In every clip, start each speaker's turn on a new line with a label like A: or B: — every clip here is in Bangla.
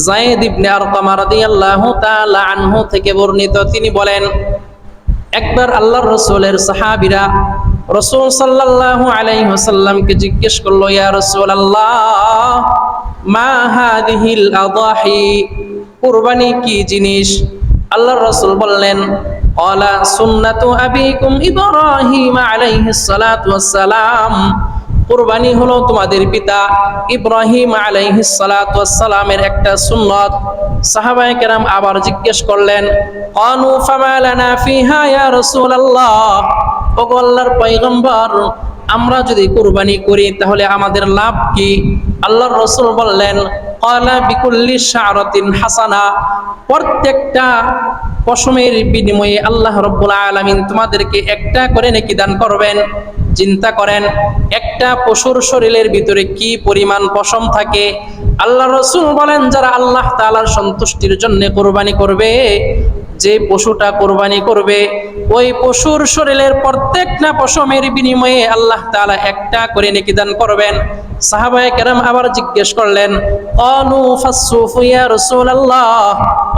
A: যায়েদ ইবনে আরকাম রাদিয়াল্লাহু তাআলা আনহু থেকে বর্ণিত, তিনি বলেন, একবার আল্লাহর রাসূলের সাহাবীরা রাসূল সাল্লাল্লাহু আলাইহি ওয়াসাল্লামকে জিজ্ঞেস করলো, ইয়া রাসূলুল্লাহ, মা হাদিহিল আদাহি, কুরবানি কি জিনিস? আল্লাহর রাসূল বললেন, ক্বালা সুন্নাতু আবিকুম ইব্রাহিম আলাইহিস সালাতু ওয়াস সালাম, কুরবানি হলো তোমাদের পিতা ইব্রাহিম আলাইহিস সালাতু ওয়াস সালামের একটা সুন্নাত। সাহাবায়ে কেরাম আবার জিজ্ঞেস করলেন, ক্বানু ফামা লানা ফিহা ইয়া রাসূলুল্লাহ, ওগো আল্লাহর পয়গম্বর, আমরা যদি কুরবানি করি তাহলে আমাদের লাভ কি? আল্লাহর রাসূল বললেন, ক্বালা বিকুল্লি শা'রাতিন হাসানা, প্রত্যেকটা পশমের বিনিময়ে আল্লাহ রাব্বুল আলামিন তোমাদেরকে একটা করে নেকি দান করবেন। চিন্তা করেন, একটা পশুর শরীরের ভিতরে কি পরিমাণ পশম থাকে। আল্লাহ রাসূল বলেন, যারা আল্লাহ তাআলার সন্তুষ্টির জন্য কুরবানি করবে, যে পশুটা কুরবানি করবে, ওই পশুর শরীরের প্রত্যেকটা পশমের বিনিময়ে আল্লাহ তাআলা একটা করে নেকি দান করবেন। সাহাবায়ে কেরাম আবার জিজ্ঞেস করলেন, ক্বালু ফাসসুফু ইয়া রাসূলুল্লাহ,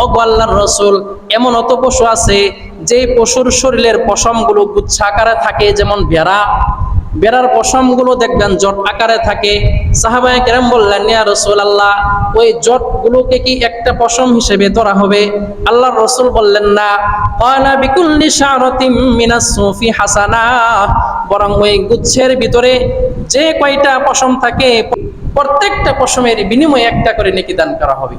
A: ওগো আল্লাহর রাসূল, এমন অত পশু আছে যে পশুর শরীরের পশমগুলো গুচ্ছ আকারে থাকে, যেমন বেড়ার পশমগুলো দেখবেন জট আকারে থাকে। সাহাবায়ে কেরাম বললেন, ইয়া রাসূলুল্লাহ, ওই জটগুলোকে কি একটা পশম হিসেবে ধরা হবে? আল্লাহর রাসূল বললেন, না। ক্বালা বিকুল্লি শা'রাতিন মিনাস সুফি হাসানা, বরং ওই গুচ্ছের ভিতরে যে কয়টা পশম থাকে প্রত্যেকটা পশমের বিনিময়ে একটা করে নেকি দান করা হবে।